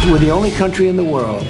We're the only country in the world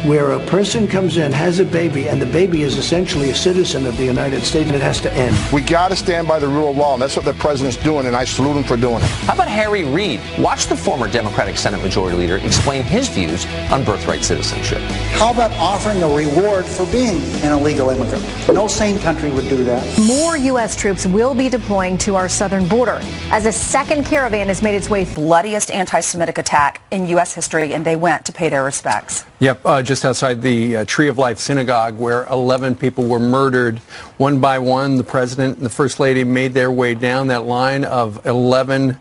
where a person comes in, has a baby, and the baby is essentially a citizen of the United States, and it has to end. We got to stand by the rule of law, and that's what the president's doing, and I salute him for doing it. How about Harry Reid? Watch the former Democratic Senate Majority Leader explain his views on birthright citizenship. How about offering a reward for being an illegal immigrant? No sane country would do that. More U.S. troops will be deploying to our southern border as a second caravan has made its way. Bloodiest anti-Semitic attack in U.S. history, and they went to pay their respects. Yep, just outside the Tree of Life Synagogue, where 11 people were murdered. One by one, the president and the first lady made their way down that line of 11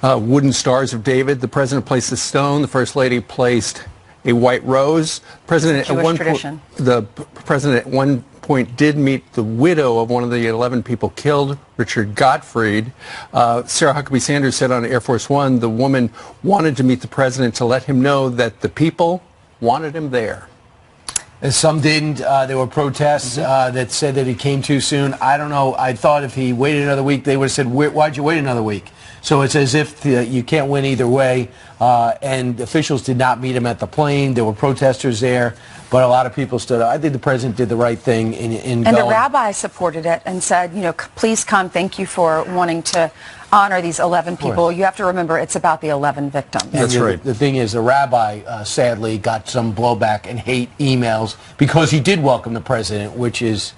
wooden stars of David. The president placed a stone. The first lady placed a white rose. The president at one point did meet the widow of one of the 11 people killed, Richard Gottfried. Sarah Huckabee Sanders said on Air Force One the woman wanted to meet the president to let him know that the people wanted him there. Some didn't. There were protests that said that he came too soon. I don't know. I thought if he waited another week, they would have said, why'd you wait another week? So it's as if you can't win either way. And officials did not meet him at the plane. There were protesters there, but a lot of people stood up. I think the president did the right thing in going. And the rabbi supported it and said, please come. Thank you for wanting to honor these 11 people. You have to remember it's about the 11 victims. That's right. The thing is, the rabbi, sadly, got some blowback and hate emails because he did welcome the president, which is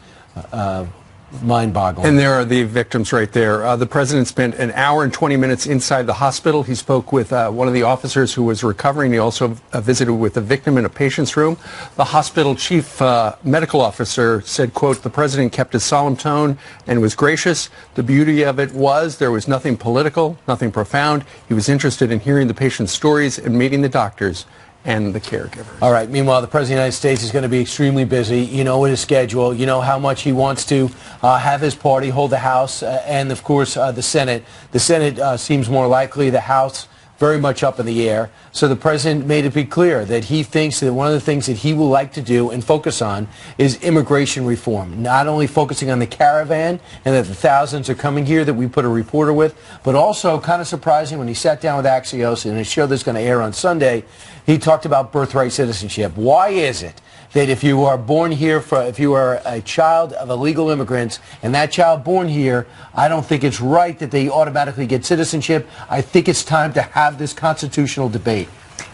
mind-boggling. And there are the victims right there. The president spent an hour and 20 minutes inside the hospital. He spoke with one of the officers who was recovering. He also visited with a victim in a patient's room. The hospital chief medical officer said, quote, the president kept a solemn tone and was gracious. The beauty of it was there was nothing political, nothing profound. He was interested in hearing the patient's stories and meeting the doctors and the caregivers. All right. Meanwhile, the President of the United States is going to be extremely busy. You know his schedule. You know how much he wants to have his party, hold the House, and, of course, the Senate. The Senate seems more likely. The House very much up in the air. So the president made it be clear that he thinks that one of the things that he will like to do and focus on is immigration reform. Not only focusing on the caravan and that the thousands are coming here that we put a reporter with, but also kind of surprising when he sat down with Axios in a show that's going to air on Sunday, he talked about birthright citizenship. Why is it that if you are born here, if you are a child of illegal immigrants, and that child born here, I don't think it's right that they automatically get citizenship. I think it's time to have this constitutional debate.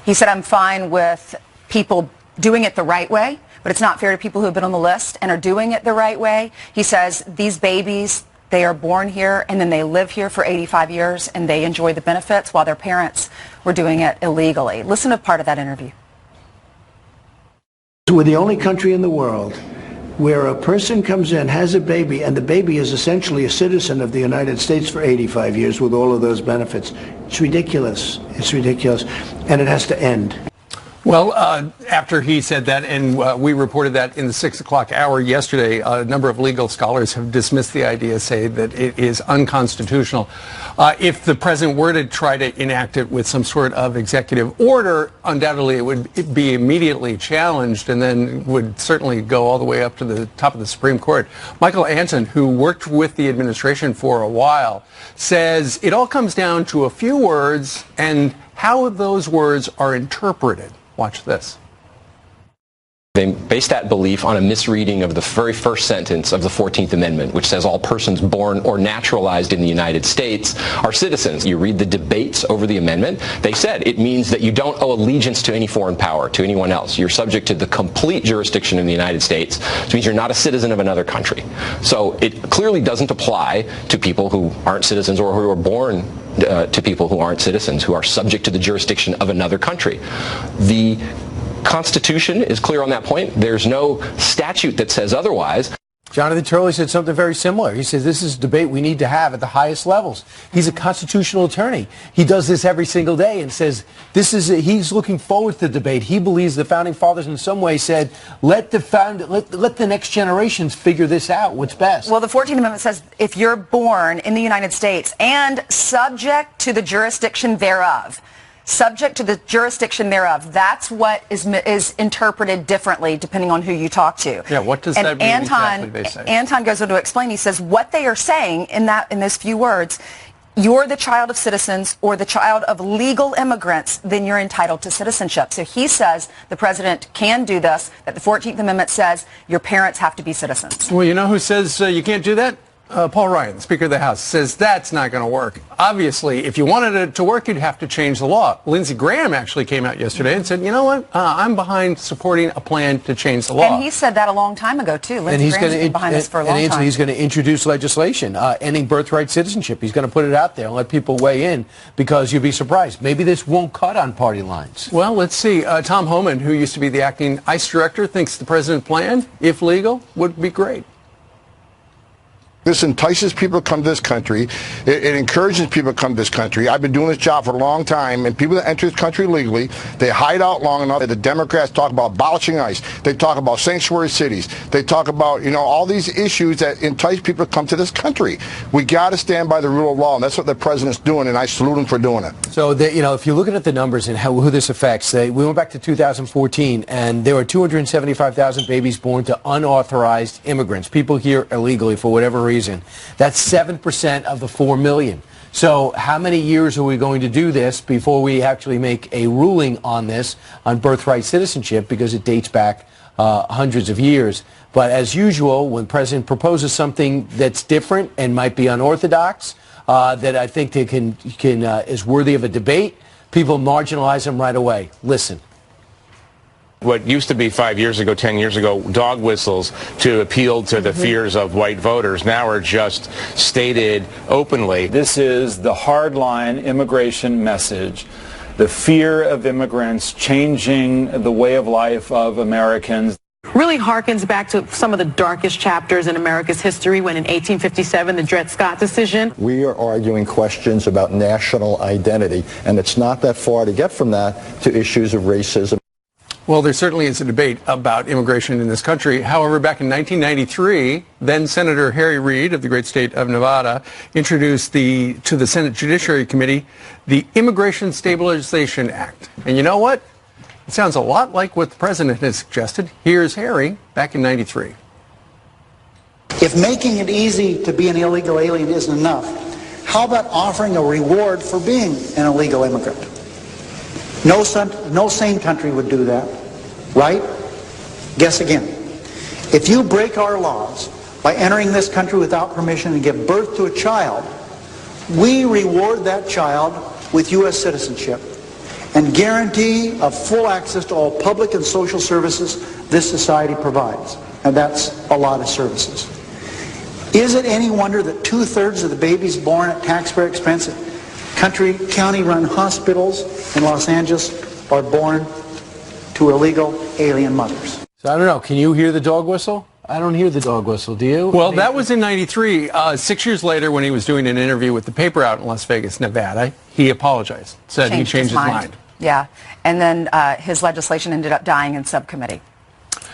He said, I'm fine with people doing it the right way, but it's not fair to people who have been on the list and are doing it the right way. He says these babies, they are born here and then they live here for 85 years and they enjoy the benefits while their parents were doing it illegally. Listen to part of that interview. We're the only country in the world where a person comes in, has a baby, and the baby is essentially a citizen of the United States for 85 years with all of those benefits. It's ridiculous. It's ridiculous. And it has to end. Well, after he said that, and we reported that in the 6 o'clock hour yesterday, a number of legal scholars have dismissed the idea, say that it is unconstitutional. If the president were to try to enact it with some sort of executive order, undoubtedly it would be immediately challenged and then would certainly go all the way up to the top of the Supreme Court. Michael Anton, who worked with the administration for a while, says it all comes down to a few words and how those words are interpreted. Watch this. They base that belief on a misreading of the very first sentence of the 14th Amendment, which says all persons born or naturalized in the United States are citizens. You read the debates over the amendment, they said it means that you don't owe allegiance to any foreign power, to anyone else. You're subject to the complete jurisdiction in the United States, which means you're not a citizen of another country. So it clearly doesn't apply to people who aren't citizens or who are born to people who aren't citizens, who are subject to the jurisdiction of another country. The Constitution is clear on that point. There's no statute that says otherwise. Jonathan Turley said something very similar. He says this is a debate we need to have at the highest levels. He's a constitutional attorney. He does this every single day and says he's looking forward to the debate. He believes the founding fathers in some way said, let the next generations figure this out, what's best. Well, the 14th Amendment says if you're born in the United States and subject to the jurisdiction thereof, subject to the jurisdiction thereof. That's what is interpreted differently depending on who you talk to. Yeah, what does that mean exactly, they say? Anton goes on to explain. He says what they are saying in those few words you're the child of citizens or the child of legal immigrants, then you're entitled to citizenship. So he says the president can do this, that the 14th Amendment says your parents have to be citizens. Well, you know who says you can't do that? Paul Ryan, Speaker of the House, says that's not going to work. Obviously, if you wanted it to work, you'd have to change the law. Lindsey Graham actually came out yesterday and said, you know what, I'm behind supporting a plan to change the law. And he said that a long time ago, too. Lindsey Graham's been behind this for a long time. He's going to introduce legislation ending birthright citizenship. He's going to put it out there and let people weigh in, because you'd be surprised. Maybe this won't cut on party lines. Well, let's see. Tom Homan, who used to be the acting ICE director, thinks the president's plan, if legal, would be great. This entices people to come to this country. It encourages people to come to this country. I've been doing this job for a long time, and people that enter this country legally, they hide out long enough. The Democrats talk about abolishing ICE. They talk about sanctuary cities. They talk about, all these issues that entice people to come to this country. We got to stand by the rule of law, and that's what the president's doing, and I salute him for doing it. So, if you're looking at the numbers and who this affects, we went back to 2014, and there were 275,000 babies born to unauthorized immigrants, people here illegally for whatever reason. That's 7% of the 4 million. So how many years are we going to do this before we actually make a ruling on this, on birthright citizenship, because it dates back hundreds of years. But as usual, when the president proposes something that's different and might be unorthodox, that I think they is worthy of a debate, people marginalize them right away. Listen. What used to be 5 years ago, 10 years ago, dog whistles to appeal to the fears of white voters now are just stated openly. This is the hardline immigration message. The fear of immigrants changing the way of life of Americans. Really harkens back to some of the darkest chapters in America's history when in 1857, the Dred Scott decision. We are arguing questions about national identity, and it's not that far to get from that to issues of racism. Well, there certainly is a debate about immigration in this country. However, back in 1993, then Senator Harry Reid of the great state of Nevada introduced to the Senate Judiciary Committee the Immigration Stabilization Act. And you know what? It sounds a lot like what the president has suggested. Here's Harry back in 93. If making it easy to be an illegal alien isn't enough, how about offering a reward for being an illegal immigrant? No sane country would do that, right? Guess again. If you break our laws by entering this country without permission and give birth to a child, we reward that child with U.S. citizenship and guarantee of full access to all public and social services this society provides. And that's a lot of services. Is it any wonder that 2/3 of the babies born at taxpayer expense at county-run hospitals in Los Angeles are born to illegal alien mothers? So I don't know. Can you hear the dog whistle? I don't hear the dog whistle. Do you? Well, that was in 93. 6 years later, when he was doing an interview with the paper out in Las Vegas, Nevada, he apologized, said he changed his mind. Yeah, and then his legislation ended up dying in subcommittee.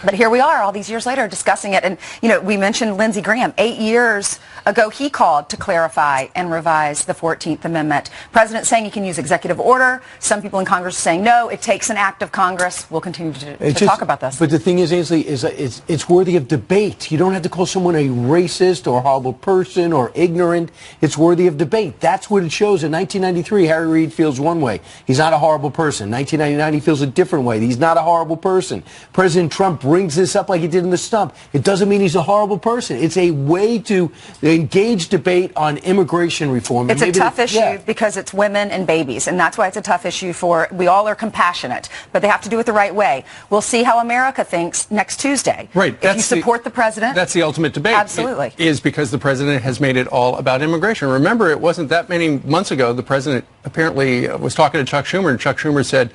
But here we are all these years later discussing it. And, we mentioned Lindsey Graham. 8 years ago, he called to clarify and revise the 14th Amendment. President saying he can use executive order. Some people in Congress saying, no, it takes an act of Congress. We'll continue to talk about this. But the thing is, Ainsley, it's worthy of debate. You don't have to call someone a racist or a horrible person or ignorant. It's worthy of debate. That's what it shows. In 1993, Harry Reid feels one way. He's not a horrible person. 1999, he feels a different way. He's not a horrible person. President Trump brings this up like he did in the stump. It doesn't mean he's a horrible person. It's a way to engage debate on immigration reform. It's a tough issue because it's women and babies, and that's why it's a tough issue we all are compassionate, but they have to do it the right way. We'll see how America thinks next Tuesday. Right. If you support the president. That's the ultimate debate. Absolutely. It is because the president has made it all about immigration. Remember, it wasn't that many months ago the president apparently was talking to Chuck Schumer, and Chuck Schumer said,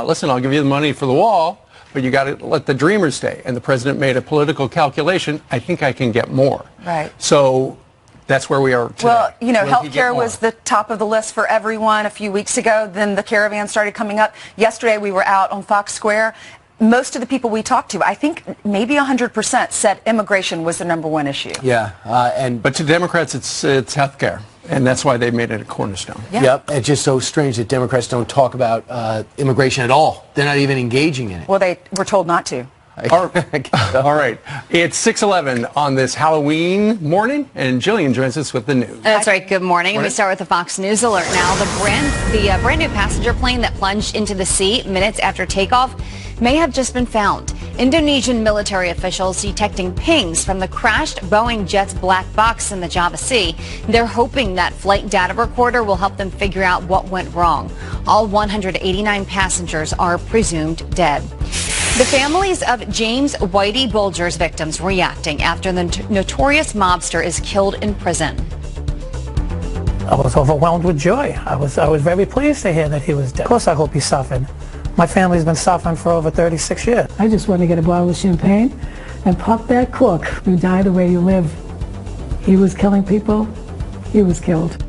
listen, I'll give you the money for the wall, but you got to let the dreamers stay. And the president made a political calculation. I think I can get more. Right. So that's where we are today. Well, health care was the top of the list for everyone a few weeks ago. Then the caravan started coming up. Yesterday we were out on Fox Square. Most of the people we talked to, I think maybe 100%, said immigration was the #1 issue. Yeah. But to Democrats, it's health care. And that's why they made it a cornerstone. Yeah. Yep. It's just so strange that Democrats don't talk about immigration at all. They're not even engaging in it. Well, they were told not to. All right. It's 6:11 on this Halloween morning, and Jillian joins us with the news. That's right. Good morning. And we start with the Fox News alert now. The brand new passenger plane that plunged into the sea minutes after takeoff may have just been found. Indonesian military officials detecting pings from the crashed Boeing jet's black box in the Java Sea. They're hoping that flight data recorder will help them figure out what went wrong. All 189 passengers are presumed dead. The families of James Whitey Bulger's victims reacting after the notorious mobster is killed in prison. I was overwhelmed with joy. I was very pleased to hear that he was dead. Of course I hope he suffered. My family's been suffering for over 36 years. I just want to get a bottle of champagne and pop that cork. You die the way you live. He was killing people. He was killed.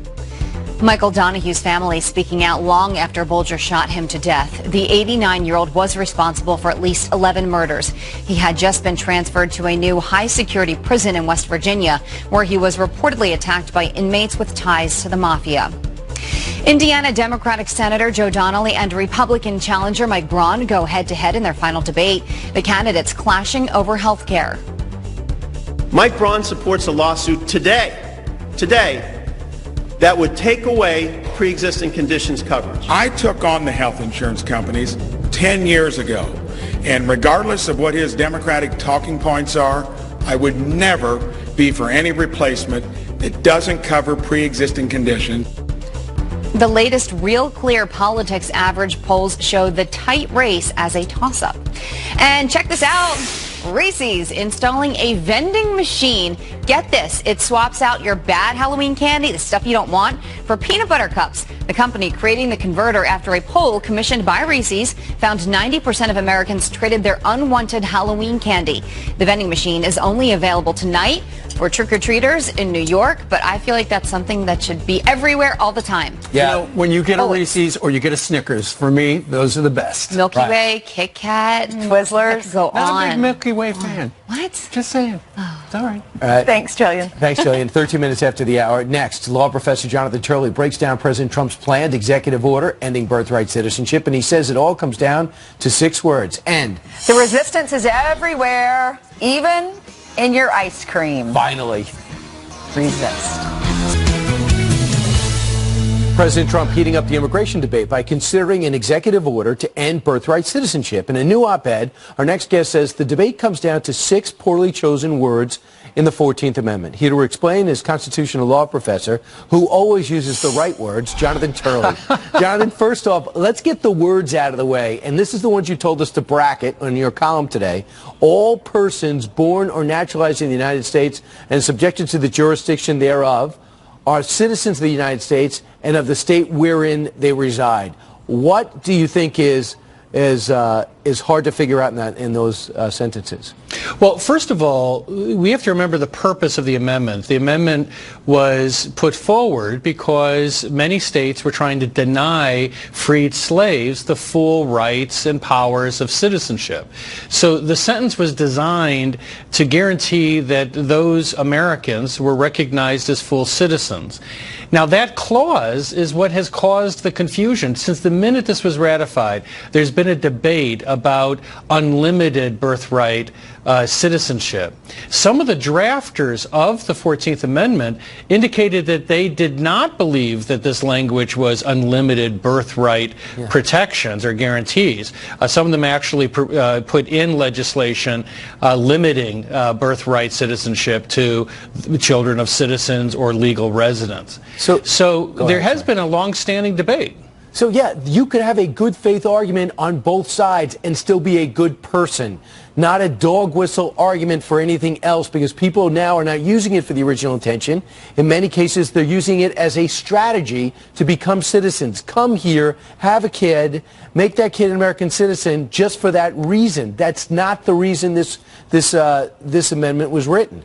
Michael Donahue's family speaking out long after Bulger shot him to death. The 89-year-old was responsible for at least 11 murders. He had just been transferred to a new high-security prison in West Virginia, where he was reportedly attacked by inmates with ties to the mafia. Indiana Democratic Senator Joe Donnelly and Republican challenger Mike Braun go head-to-head in their final debate. The candidates clashing over health care. Mike Braun supports a lawsuit today, that would take away pre-existing conditions coverage. I took on the health insurance companies 10 years ago, and regardless of what his Democratic talking points are, I would never be for any replacement that doesn't cover pre-existing conditions. The latest Real Clear Politics average polls show the tight race as a toss-up. And check this out. Reese's installing a vending machine. Get this, it swaps out your bad Halloween candy, the stuff you don't want, for peanut butter cups. The company creating the converter after a poll commissioned by Reese's found 90% of Americans traded their unwanted Halloween candy. The vending machine is only available tonight for trick-or-treaters in New York, but I feel like that's something that should be everywhere all the time. Yeah, you know, when you get a Reese's or you get a Snickers, for me, those are the best. Milky Way, Kit Kat, Twizzlers, go Not on. a big Milky Way fan. What? Just saying. It's all right. Thanks, Jillian. Thanks, Jillian. 13 minutes after the hour. Next, law professor Jonathan Turley breaks down President Trump's planned executive order ending birthright citizenship, and he says it all comes down to 6 words: end. The resistance is everywhere, even in your ice cream. Finally. Resist. President Trump heating up the immigration debate by considering an executive order to end birthright citizenship. In a new op-ed, our next guest says the debate comes down to 6 poorly chosen words in the 14th Amendment. Here to explain is constitutional law professor, who always uses the right words, Jonathan Turley. Jonathan, first off, let's get the words out of the way. And this is the ones you told us to bracket in your column today. All persons born or naturalized in the United States and subjected to the jurisdiction thereof are citizens of the United States and of the state wherein they reside. What do you think is hard to figure out in those sentences? Well, first of all, we have to remember the purpose of the amendment. The amendment was put forward because many states were trying to deny freed slaves the full rights and powers of citizenship. So the sentence was designed to guarantee that those Americans were recognized as full citizens. Now, that clause is what has caused the confusion. Since the minute this was ratified, there's been a debate about unlimited birthright citizenship. Some of the drafters of the 14th Amendment indicated that they did not believe that this language was unlimited birthright protections or guarantees. Some of them actually put in legislation limiting birthright citizenship to children of citizens or legal residents. So there has been a long-standing debate. So yeah, you could have a good faith argument on both sides and still be a good person, not a dog whistle argument for anything else, because people now are not using it for the original intention. In many cases, they're using it as a strategy to become citizens. Come here, have a kid, make that kid an American citizen just for that reason. That's not the reason this amendment was written.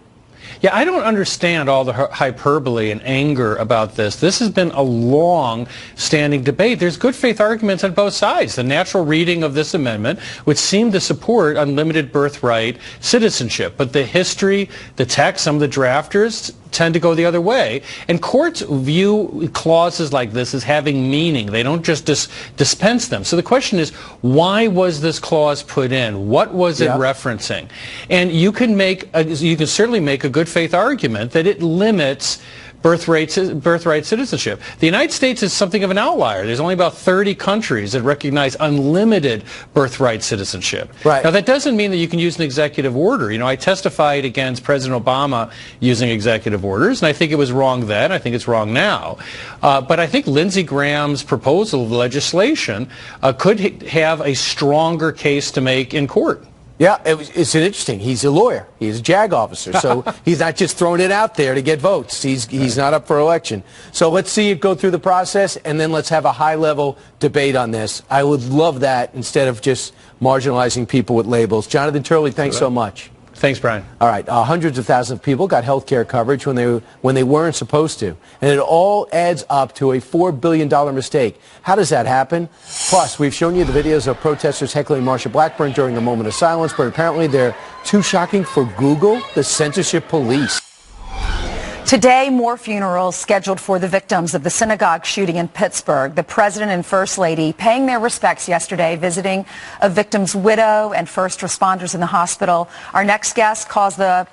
Yeah, I don't understand all the hyperbole and anger about this. This has been a long-standing debate. There's good faith arguments on both sides. The natural reading of this amendment would seem to support unlimited birthright citizenship. But the history, the text, some of the drafters tend to go the other way. And courts view clauses like this as having meaning. They don't just dispense them. So the question is, why was this clause put in? What was it referencing? And you can certainly make a good faith argument that it limits birthright citizenship. The United States is something of an outlier. There's only about 30 countries that recognize unlimited birthright citizenship. Right. Now, that doesn't mean that you can use an executive order. You know, I testified against President Obama using executive orders, and I think it was wrong then. I think it's wrong now. But I think Lindsey Graham's proposal of legislation could have a stronger case to make in court. Yeah, it's interesting. He's a lawyer. He's a JAG officer, so he's not just throwing it out there to get votes. He's not up for election. So let's see it go through the process, and then let's have a high-level debate on this. I would love that instead of just marginalizing people with labels. Jonathan Turley, thanks so much. Thanks, Brian. All right, hundreds of thousands of people got health care coverage when they weren't supposed to, and it all adds up to a $4 billion mistake. How does that happen? Plus, we've shown you the videos of protesters heckling Marsha Blackburn during a moment of silence, but apparently they're too shocking for Google, the censorship police. Today, more funerals scheduled for the victims of the synagogue shooting in Pittsburgh. The president and first lady paying their respects yesterday, visiting a victim's widow and first responders in the hospital. Our next guest calls the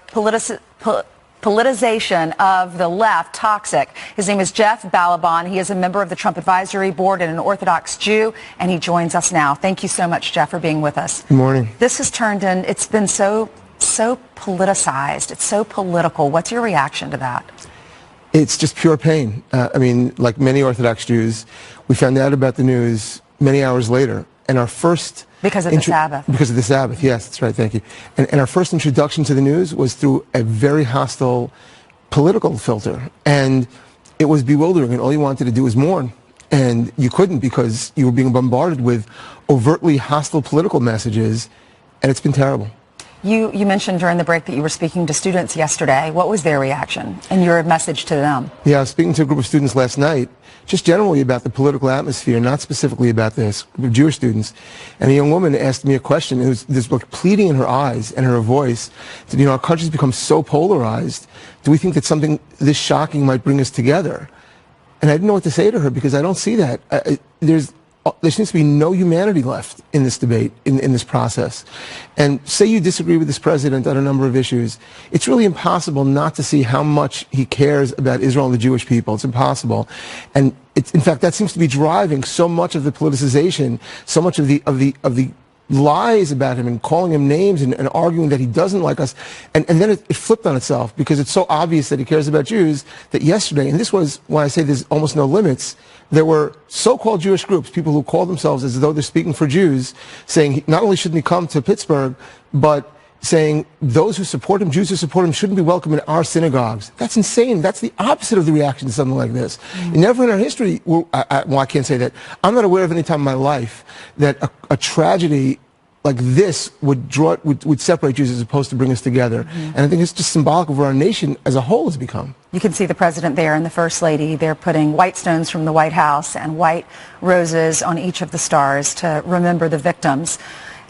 politicization of the left toxic. His name is Jeff Balaban. He is a member of the Trump Advisory Board and an Orthodox Jew, and he joins us now. Thank you so much, Jeff, for being with us. Good morning. This has turned in, it's been so politicized. It's so political. What's your reaction to that? It's just pure pain. I mean, like many Orthodox Jews, we found out about the news many hours later, and our first... Because of the Sabbath. Because of the Sabbath, yes, that's right, thank you. And our first introduction to the news was through a very hostile political filter, and it was bewildering, and all you wanted to do was mourn. And you couldn't because you were being bombarded with overtly hostile political messages, and it's been terrible. You mentioned during the break that you were speaking to students yesterday. What was their reaction and your message to them? Yeah, I was speaking to a group of students last night, just generally about the political atmosphere, not specifically about this, group of Jewish students. And a young woman asked me a question. There's like pleading in her eyes and her voice. You know, our country's become so polarized. Do we think that something this shocking might bring us together? And I didn't know what to say to her because I don't see that. There seems to be no humanity left in this debate, in this process. And say you disagree with this president on a number of issues, it's really impossible not to see how much he cares about Israel and the Jewish people. It's impossible. And in fact, that seems to be driving so much of the politicization, so much of the lies about him and calling him names and arguing that he doesn't like us. And then it flipped on itself because it's so obvious that he cares about Jews that yesterday, and this was why I say there's almost no limits, there were so-called Jewish groups, people who call themselves as though they're speaking for Jews, saying not only shouldn't he come to Pittsburgh, but saying those who support him, Jews who support him, shouldn't be welcome in our synagogues. That's insane. That's the opposite of the reaction to something like this. Never in our history, I can't say that. I'm not aware of any time in my life that a tragedy like this would separate Jews as opposed to bring us together. And I think it's just symbolic of where our nation as a whole has become. You can see the president there and the first lady. They're putting white stones from the White House and white roses on each of the stars to remember the victims.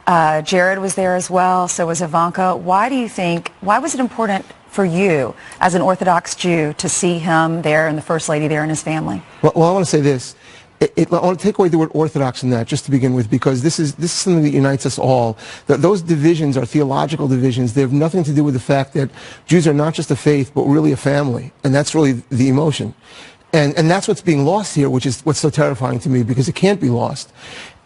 Jared was there as well, so was Ivanka. Why was it important for you as an Orthodox Jew to see him there and the first lady there and his family? Well, I want to say this. I want to take away the word Orthodox in that, just to begin with, because this is something that unites us all. Those divisions are theological divisions. They have nothing to do with the fact that Jews are not just a faith, but really a family, and that's really the emotion. And that's what's being lost here, which is what's so terrifying to me, because it can't be lost.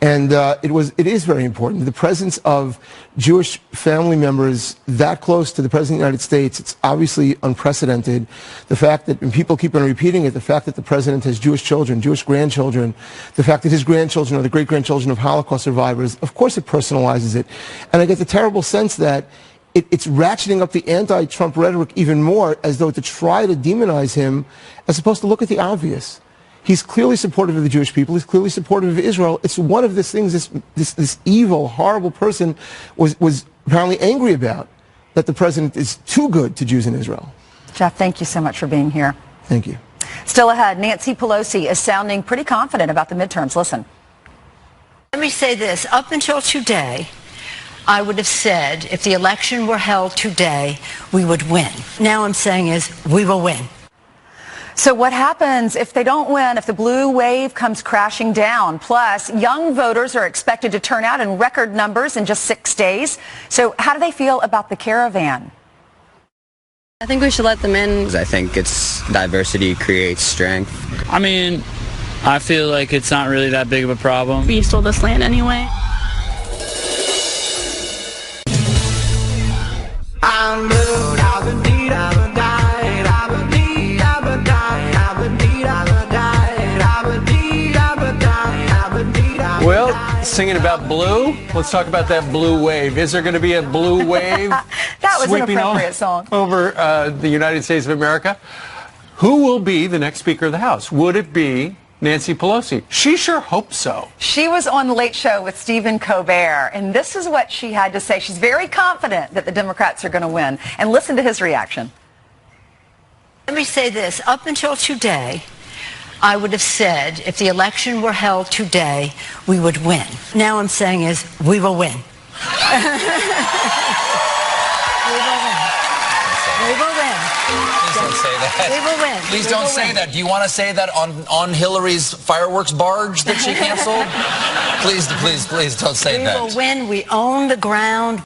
And it is very important. The presence of Jewish family members that close to the President of the United States, it's obviously unprecedented. The fact that, and people keep on repeating it, the fact that the President has Jewish children, Jewish grandchildren, the fact that his grandchildren are the great-grandchildren of Holocaust survivors, of course it personalizes it. And I get the terrible sense that it's ratcheting up the anti-Trump rhetoric even more, as though to try to demonize him, as opposed to look at the obvious. He's clearly supportive of the Jewish people. He's clearly supportive of Israel. It's one of the things this evil, horrible person was apparently angry about, that the president is too good to Jews in Israel. Jeff, thank you so much for being here. Thank you. Still ahead, Nancy Pelosi is sounding pretty confident about the midterms. Listen. Let me say this. Up until today, I would have said if the election were held today, we would win. Now I'm saying is we will win. So what happens if they don't win, if the blue wave comes crashing down? Plus, young voters are expected to turn out in record numbers in just 6 days. So how do they feel about the caravan? I think we should let them in. I think it's diversity creates strength. I mean, I feel like it's not really that big of a problem. We stole this land anyway. Well, singing about blue, let's talk about that blue wave. Is there going to be a blue wave That was an appropriate song. over the United States of America? Who will be the next Speaker of the House? Would it be Nancy Pelosi? She sure hopes so. She was on The Late Show with Stephen Colbert, and this is what she had to say. She's very confident that the Democrats are going to win. And listen to his reaction. Let me say this. Up until today, I would have said if the election were held today, we would win. Now I'm saying is we will win. We will win. We will win. Please don't say that. We will win. Please don't say that. Do you want to say that on Hillary's fireworks barge that she canceled? please don't say that. We will win. We own the ground.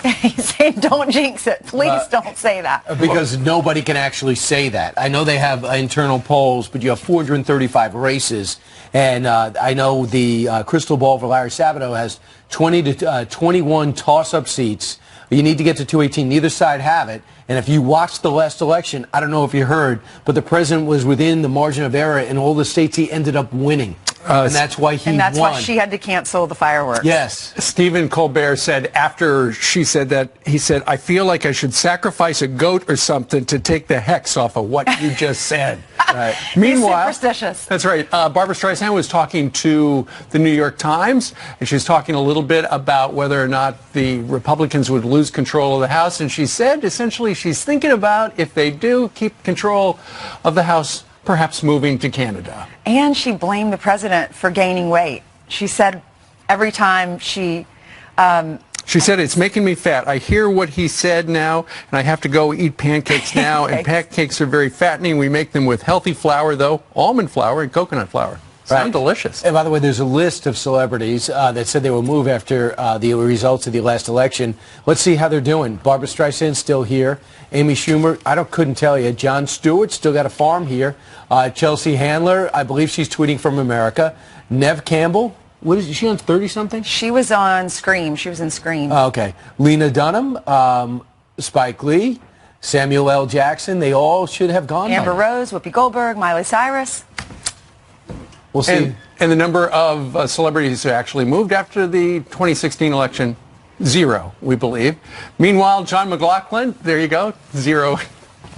He's saying don't jinx it. Please don't say that. Because nobody can actually say that. I know they have internal polls, but you have 435 races. And I know the crystal ball for Larry Sabato has 20 to 21 toss-up seats. You need to get to 218. Neither side have it. And if you watched the last election, I don't know if you heard, but the president was within the margin of error in all the states he ended up winning. And that's why he won. And that's why she had to cancel the fireworks. Yes. Stephen Colbert said after she said that, he said, I feel like I should sacrifice a goat or something to take the hex off of what you just said. Right. Meanwhile, he's superstitious. That's right. Barbara Streisand was talking to the New York Times, and she was talking a little bit about whether or not the Republicans would lose control of the House. And she said, essentially, she's thinking about if they do keep control of the House, perhaps moving to Canada. And she blamed the president for gaining weight. She said every time she said, it's making me fat. I hear what he said now, and I have to go eat pancakes now. And pancakes are very fattening. We make them with healthy flour, though, almond flour and coconut flour. Sound delicious. And by the way, there's a list of celebrities that said they will move after the results of the last election. Let's see how they're doing. Barbara Streisand's still here. Amy Schumer, couldn't tell you. Jon Stewart still got a farm here. Chelsea Handler, I believe she's tweeting from America. Nev Campbell, what is she on 30-something? She was on Scream. She was in Scream. Okay. Lena Dunham, Spike Lee, Samuel L. Jackson, they all should have gone. Amber Rose, Whoopi Goldberg, Miley Cyrus. We'll see. And the number of celebrities who actually moved after the 2016 election, 0, we believe. Meanwhile, John McLaughlin, there you go, 0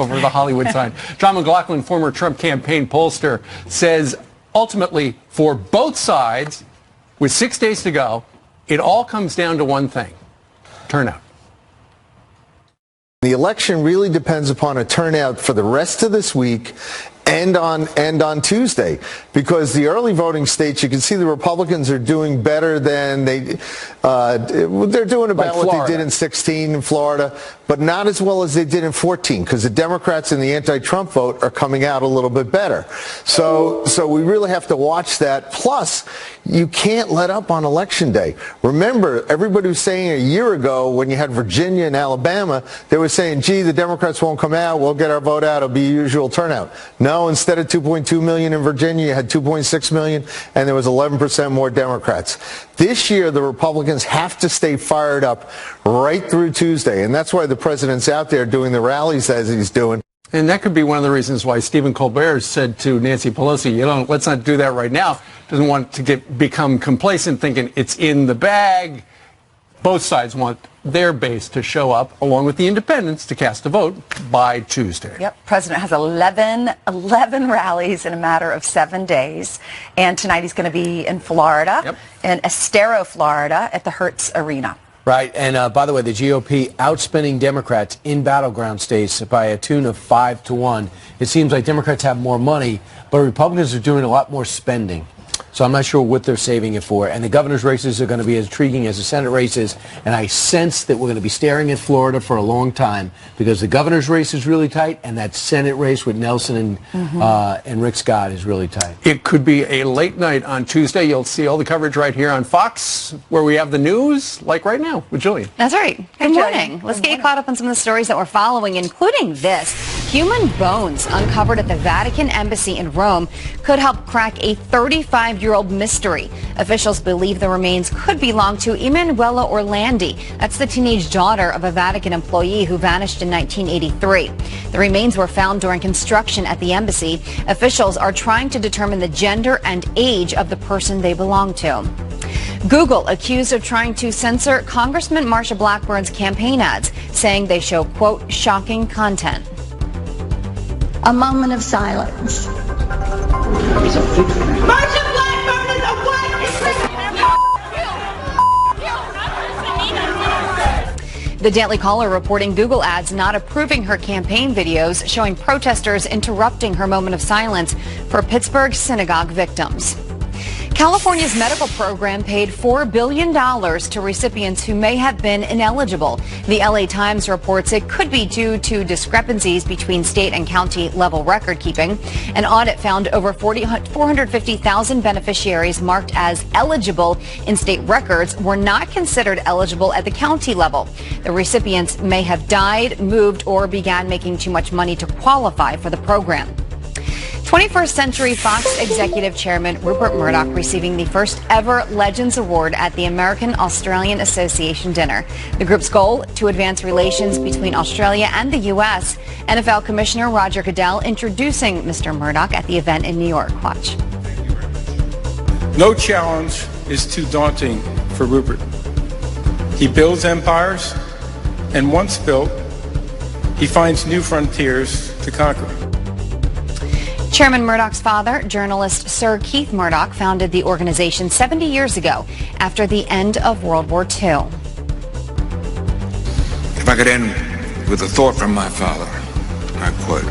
over the Hollywood sign. John McLaughlin, former Trump campaign pollster, says ultimately for both sides, with 6 days to go, it all comes down to one thing: turnout. The election really depends upon a turnout for the rest of this week and on Tuesday, because the early voting states, you can see the Republicans are doing better than they're doing about what they did in 16 in Florida, but not as well as they did in 14, because the Democrats in the anti-Trump vote are coming out a little bit better. So we really have to watch that. Plus, you can't let up on Election Day. Remember, everybody was saying a year ago when you had Virginia and Alabama, they were saying, gee, the Democrats won't come out, we'll get our vote out, it'll be a usual turnout. No, instead of 2.2 million in Virginia, you had 2.6 million, and there was 11% more Democrats. This year, the Republicans have to stay fired up right through Tuesday, and that's why the president's out there doing the rallies as he's doing. And that could be one of the reasons why Stephen Colbert said to Nancy Pelosi, let's not do that right now. Doesn't want to become complacent, thinking it's in the bag. Both sides want their base to show up, along with the independents, to cast a vote by Tuesday. Yep. President has 11 rallies in a matter of 7 days. And tonight he's going to be in Florida, in Estero, Florida, at the Hertz Arena. Right. And by the way, the GOP outspending Democrats in battleground states by a tune of 5-1. It seems like Democrats have more money, but Republicans are doing a lot more spending. So I'm not sure what they're saving it for. And the governor's races are going to be as intriguing as the Senate races. And I sense that we're going to be staring at Florida for a long time because the governor's race is really tight and that Senate race with Nelson and Rick Scott is really tight. It could be a late night on Tuesday. You'll see all the coverage right here on Fox, where we have the news, like right now with Julian. That's right. Good morning. Let's get you caught up on some of the stories that we're following, including this. Human bones uncovered at the Vatican Embassy in Rome could help crack a 35-year-old mystery. Officials believe the remains could belong to Emanuela Orlandi. That's the teenage daughter of a Vatican employee who vanished in 1983. The remains were found during construction at the embassy. Officials are trying to determine the gender and age of the person they belong to. Google accused of trying to censor Congressman Marsha Blackburn's campaign ads, saying they show, quote, shocking content. A moment of silence. Marsha Blackburn is a white The Daily Caller reporting Google ads not approving her campaign videos, showing protesters interrupting her moment of silence for Pittsburgh synagogue victims. California's medical program paid $4 billion to recipients who may have been ineligible. The LA Times reports it could be due to discrepancies between state and county level record keeping. An audit found over 450,000 beneficiaries marked as eligible in state records were not considered eligible at the county level. The recipients may have died, moved, or began making too much money to qualify for the program. 21st Century Fox Executive Chairman Rupert Murdoch receiving the first ever Legends Award at the American-Australian Association dinner. The group's goal, to advance relations between Australia and the U.S. NFL Commissioner Roger Goodell introducing Mr. Murdoch at the event in New York. Watch. No challenge is too daunting for Rupert. He builds empires, and once built, he finds new frontiers to conquer. Chairman Murdoch's father, journalist Sir Keith Murdoch, founded the organization 70 years ago after the end of World War II. If I could end with a thought from my father, I quote,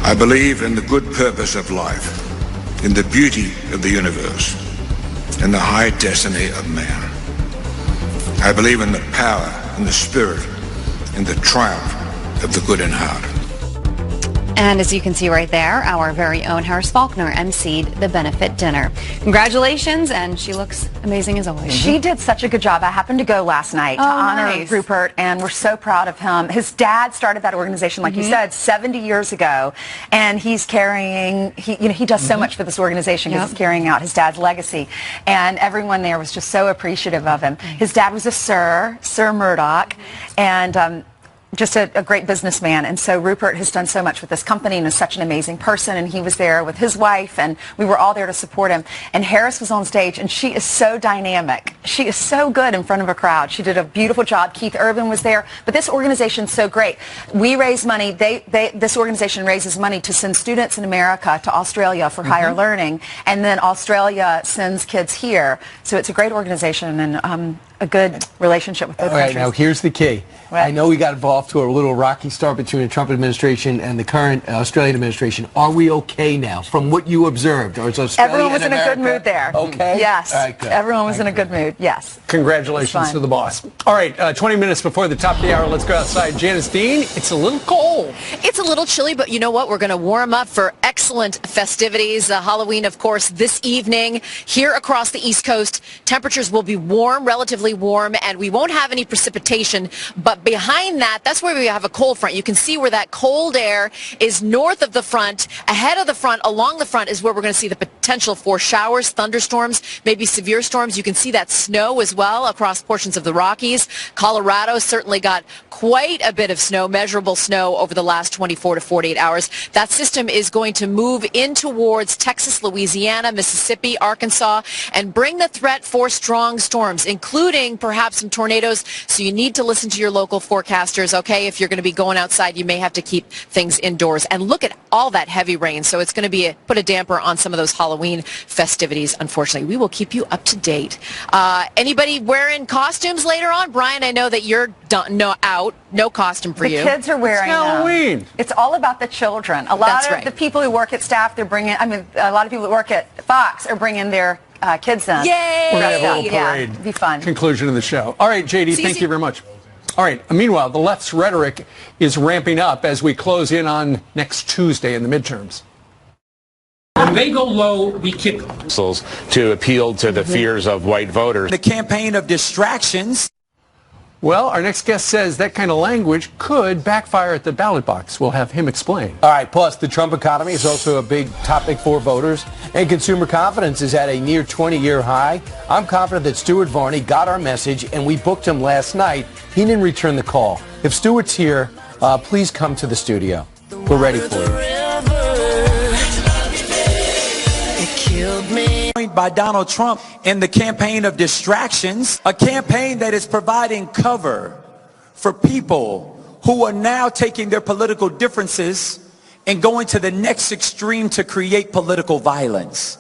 "I believe in the good purpose of life, in the beauty of the universe, in the high destiny of man. I believe in the power and the spirit, in the triumph of the good in heart." And as you can see right there, our very own Harris Faulkner emceed the benefit dinner. Congratulations, and she looks amazing as always. She did such a good job. I happened to go last night to honor Rupert, and we're so proud of him. His dad started that organization, like you said, 70 years ago, and he's carrying, he does so much for this organization because he's carrying out his dad's legacy, and everyone there was just so appreciative of him. His dad was a Sir Murdoch, and just a great businessman, and so Rupert has done so much with this company and is such an amazing person, and he was there with his wife, and we were all there to support him. And Harris was on stage, and she is so dynamic. She is so good in front of a crowd. She did a beautiful job. Keith Urban was there, but this organization's so great. We raise money. This organization raises money to send students in America to Australia for higher learning, and then Australia sends kids here. So it's a great organization and a good relationship with both countries. All right, now here's the key. I know we got involved to a little rocky start between the Trump administration and the current Australian administration. Are we okay now, from what you observed? Or is Australia Everyone was and in a good America mood there. okay? Yes. All right, good. Everyone was in a good mood. Yes. Congratulations to the boss. All right, 20 minutes before the top of the hour, let's go outside. Janice Dean, it's a little cold. It's a little chilly, but you know what? We're going to warm up for excellent festivities. Halloween, of course, this evening here across the East Coast. Temperatures will be warm, relatively warm, and we won't have any precipitation. But behind that, that's where we have a cold front. You can see where that cold air is north of the front. Ahead of the front, along the front, is where we're going to see the potential for showers, thunderstorms, maybe severe storms. You can see that snow as well across portions of the Rockies. Colorado certainly got quite a bit of snow, measurable snow over the last 24 to 48 hours. That system is going to move in towards Texas, Louisiana, Mississippi, Arkansas, and bring the threat for strong storms, including perhaps some tornadoes. So you need to listen to your local forecasters. okay? If you're going to be going outside, you may have to keep things indoors. And look at all that heavy rain. So it's going to be put a damper on some of those Halloween festivities, unfortunately. We will keep you up to date. Anybody wearing costumes later on? Brian, I know that you're out. No costume for you. The kids are wearing It's Halloween. them. It's all about the children. A lot of the people who work at staff, they're bringing, a lot of people that work at Fox are bringing their kids in. Yay! We're going to have a little parade. Yeah, it'd be fun. Conclusion of the show. All right, JD, thank you very much. All right, meanwhile, the left's rhetoric is ramping up as we close in on next Tuesday in the midterms. When they go low, we kick to appeal to the fears of white voters. The campaign of distractions. Well, our next guest says that kind of language could backfire at the ballot box. We'll have him explain. All right, plus the Trump economy is also a big topic for voters, and consumer confidence is at a near 20-year high. I'm confident that Stuart Varney got our message, and we booked him last night. He didn't return the call. If Stuart's here, please come to the studio. We're ready for you. By Donald Trump in the campaign of distractions, a campaign that is providing cover for people who are now taking their political differences and going to the next extreme to create political violence.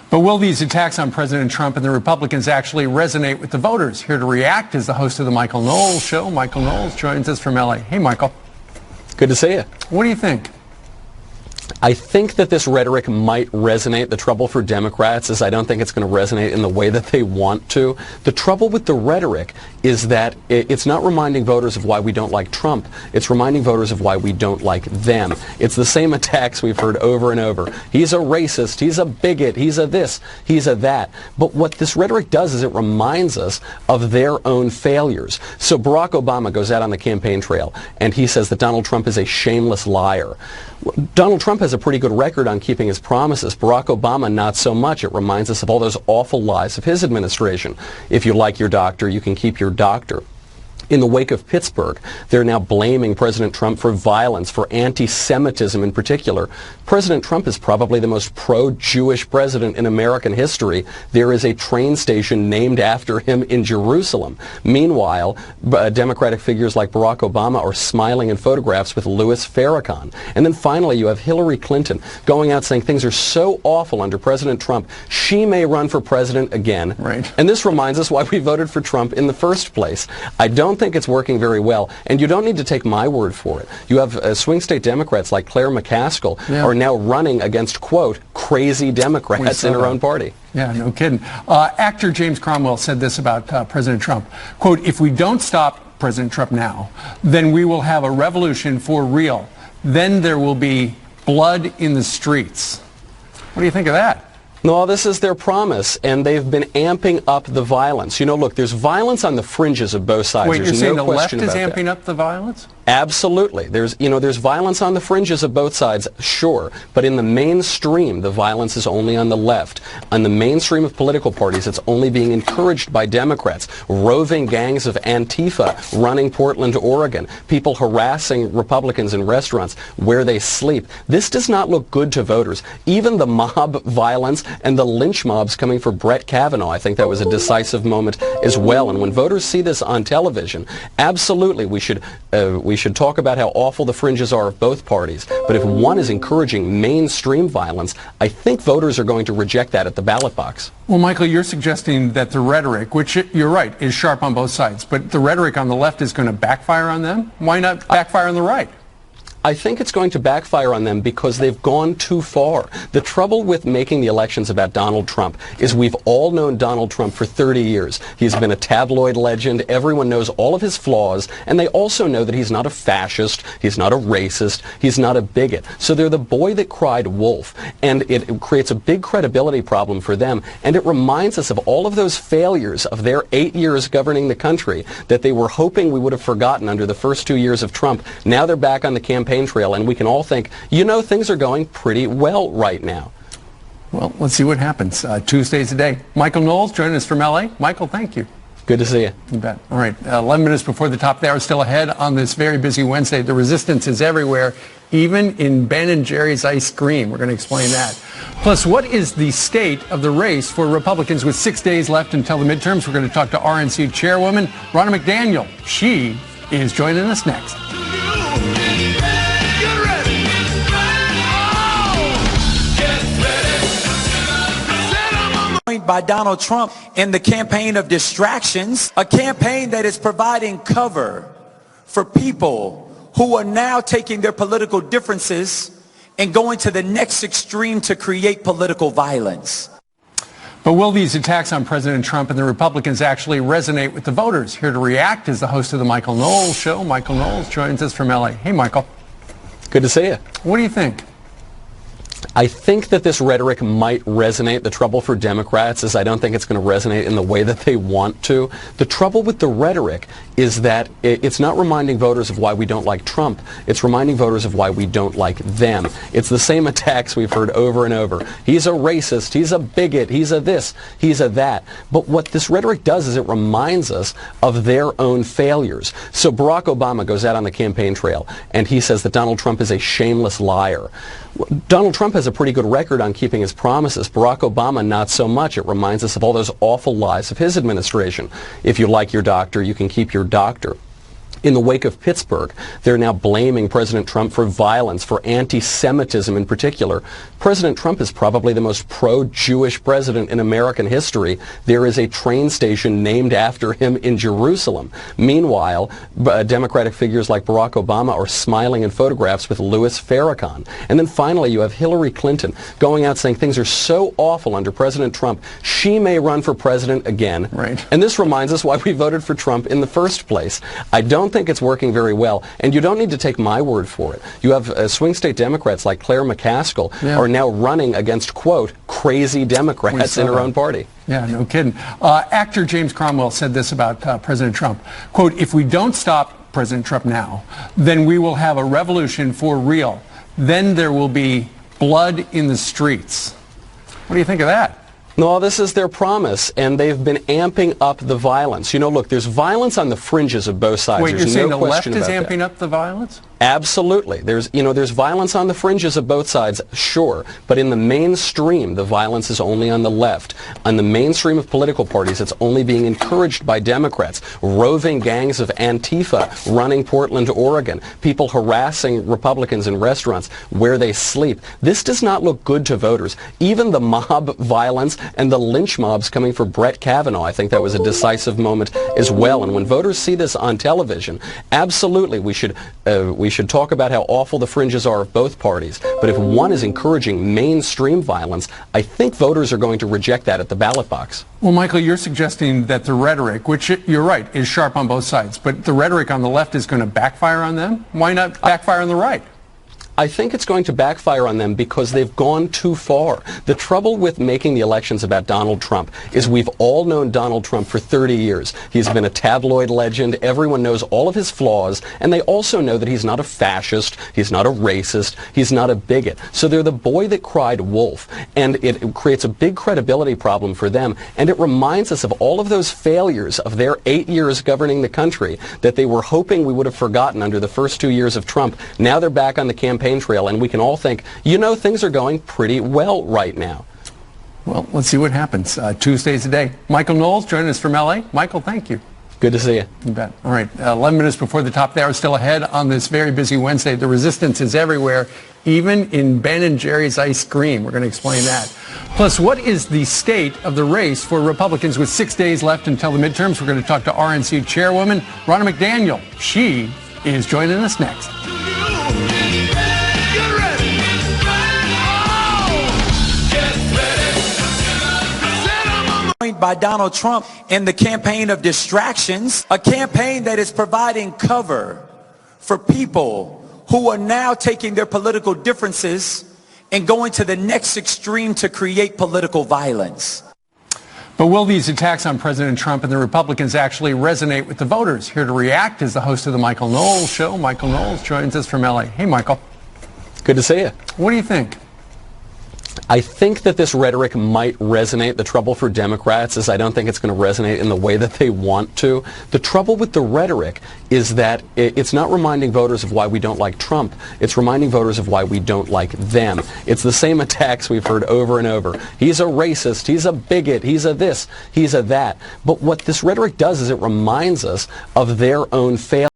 But will these attacks on President Trump and the Republicans actually resonate with the voters? Here to react is the host of the Michael Knowles Show. Michael Knowles joins us from L.A. Hey, Michael. Good to see you. What do you think? I think that this rhetoric might resonate. The trouble for Democrats is I don't think it's going to resonate in the way that they want to. The trouble with the rhetoric is that it's not reminding voters of why we don't like Trump. It's reminding voters of why we don't like them. It's the same attacks we've heard over and over. He's a racist. He's a bigot. He's a this. He's a that. But what this rhetoric does is it reminds us of their own failures. So Barack Obama goes out on the campaign trail and he says that Donald Trump is a shameless liar. Donald Trump has a pretty good record on keeping his promises. Barack Obama, not so much. It reminds us of all those awful lies of his administration. If you like your doctor, you can keep your doctor. In the wake of Pittsburgh, they're now blaming President Trump for violence, for anti-Semitism in particular. President Trump is probably the most pro-Jewish president in American history. There is a train station named after him in Jerusalem. Meanwhile, Democratic figures like Barack Obama are smiling in photographs with Louis Farrakhan. And then finally, you have Hillary Clinton going out saying things are so awful under President Trump, she may run for president again. Right. And this reminds us why we voted for Trump in the first place. I don't think it's working very well, and you don't need to take my word for it. You have swing state Democrats like Claire McCaskill are now running against, quote, crazy Democrats in her own party. Yeah, no kidding. Actor James Cromwell said this about President Trump, quote, if we don't stop President Trump now, then we will have a revolution for real. Then there will be blood in the streets. What do you think of that? No, this is their promise, and they've been amping up the violence. You know, look, there's violence on the fringes of both sides. Wait, there's you're saying no the left question is about amping that. up the violence? Absolutely. There's violence on the fringes of both sides, sure. But in the mainstream, the violence is only on the left. On the mainstream of political parties, it's only being encouraged by Democrats. Roving gangs of Antifa running Portland, Oregon. People harassing Republicans in restaurants where they sleep. This does not look good to voters. Even the mob violence and the lynch mobs coming for Brett Kavanaugh, I think that was a decisive moment as well. And when voters see this on television, absolutely we should talk about how awful the fringes are of both parties. But if one is encouraging mainstream violence, I think voters are going to reject that at the ballot box. Well, Michael, you're suggesting that the rhetoric, which you're right, is sharp on both sides, but the rhetoric on the left is going to backfire on them? Why not backfire on the right? I think it's going to backfire on them because they've gone too far. The trouble with making the elections about Donald Trump is we've all known Donald Trump for 30 years. He's been a tabloid legend. Everyone knows all of his flaws, and they also know that he's not a fascist, he's not a racist, he's not a bigot. So they're the boy that cried wolf, and it creates a big credibility problem for them, and it reminds us of all of those failures of their 8 years governing the country that they were hoping we would have forgotten under the first 2 years of Trump. Now they're back on the campaign trail, and we can all think, you know, things are going pretty well right now. Well, let's see what happens. Tuesday's the day. Michael Knowles joining us from L.A. Michael, thank you. Good to see you. You bet. All right, 11 minutes before the top of the hour, still ahead on this very busy Wednesday. The resistance is everywhere, even in Ben & Jerry's ice cream. We're going to explain that. Plus, what is the state of the race for Republicans with 6 days left until the midterms? We're going to talk to RNC chairwoman Ronna McDaniel. She is joining us next. By Donald Trump in the campaign of distractions, a campaign that is providing cover for people who are now taking their political differences and going to the next extreme to create political violence. But will these attacks on President Trump and the Republicans actually resonate with the voters? Here to react is the host of the Michael Knowles Show. Michael Knowles joins us from LA. Hey, Michael. Good to see you. What do you think? I think that this rhetoric might resonate. The trouble for Democrats is I don't think it's going to resonate in the way that they want to. The trouble with the rhetoric is that it's not reminding voters of why we don't like Trump. It's reminding voters of why we don't like them. It's the same attacks we've heard over and over. He's a racist. He's a bigot. He's a this. He's a that. But what this rhetoric does is it reminds us of their own failures. So Barack Obama goes out on the campaign trail and he says that Donald Trump is a shameless liar. Donald Trump has a pretty good record on keeping his promises. Barack Obama, not so much. It reminds us of all those awful lies of his administration. If you like your doctor, you can keep your doctor. In the wake of Pittsburgh, they're now blaming President Trump for violence, for anti-Semitism in particular. President Trump is probably the most pro-Jewish president in American history. There is a train station named after him in Jerusalem. Meanwhile, Democratic figures like Barack Obama are smiling in photographs with Louis Farrakhan. And then finally, you have Hillary Clinton going out saying things are so awful under President Trump, she may run for president again. Right. And this reminds us why we voted for Trump in the first place. I don't think it's working very well, and you don't need to take my word for it. You have swing state Democrats like Claire McCaskill are now running against, quote, crazy Democrats in her own party. Yeah, no kidding. Actor James Cromwell said this about President Trump. Quote, if we don't stop President Trump now, then we will have a revolution for real. Then there will be blood in the streets. What do you think of that? No, this is their promise, and they've been amping up the violence. You know, look, there's violence on the fringes of both sides. Wait, there's you're saying no the left question is about amping that. up the violence? Absolutely. There's violence on the fringes of both sides, sure. But in the mainstream, the violence is only on the left. On the mainstream of political parties, it's only being encouraged by Democrats. Roving gangs of Antifa running Portland, Oregon. People harassing Republicans in restaurants where they sleep. This does not look good to voters. Even the mob violence and the lynch mobs coming for Brett Kavanaugh, I think that was a decisive moment as well. And when voters see this on television, absolutely we should talk about how awful the fringes are of both parties. But if one is encouraging mainstream violence, I think voters are going to reject that at the ballot box. Well, Michael, you're suggesting that the rhetoric, which you're right, is sharp on both sides, but the rhetoric on the left is going to backfire on them? Why not backfire on the right? I think it's going to backfire on them because they've gone too far. The trouble with making the elections about Donald Trump is we've all known Donald Trump for 30 years. He's been a tabloid legend. Everyone knows all of his flaws, and they also know that he's not a fascist, he's not a racist, he's not a bigot. So they're the boy that cried wolf, and it creates a big credibility problem for them, and it reminds us of all of those failures of their 8 years governing the country that they were hoping we would have forgotten under the first 2 years of Trump. Now they're back on the campaign trail, and we can all think, you know, things are going pretty well right now. Well, let's see what happens. Tuesdays a day. Michael Knowles joining us from LA. Michael, thank you. Good to see you. You bet. All right, 11 minutes before the top of the hour, still ahead on this very busy Wednesday. The resistance is everywhere, even in Ben & Jerry's ice cream. We're going to explain that. Plus, what is the state of the race for Republicans with 6 days left until the midterms? We're going to talk to RNC Chairwoman Ronna McDaniel. She is joining us next. By Donald Trump in the campaign of distractions, a campaign that is providing cover for people who are now taking their political differences and going to the next extreme to create political violence. But will these attacks on President Trump and the Republicans actually resonate with the voters? Here to react is the host of the Michael Knowles Show. Michael Knowles joins us from LA. Hey, Michael. Good to see you. What do you think? I think that this rhetoric might resonate. The trouble for Democrats is I don't think it's going to resonate in the way that they want to. The trouble with the rhetoric is that it's not reminding voters of why we don't like Trump. It's reminding voters of why we don't like them. It's the same attacks we've heard over and over. He's a racist. He's a bigot. He's a this. He's a that. But what this rhetoric does is it reminds us of their own failures.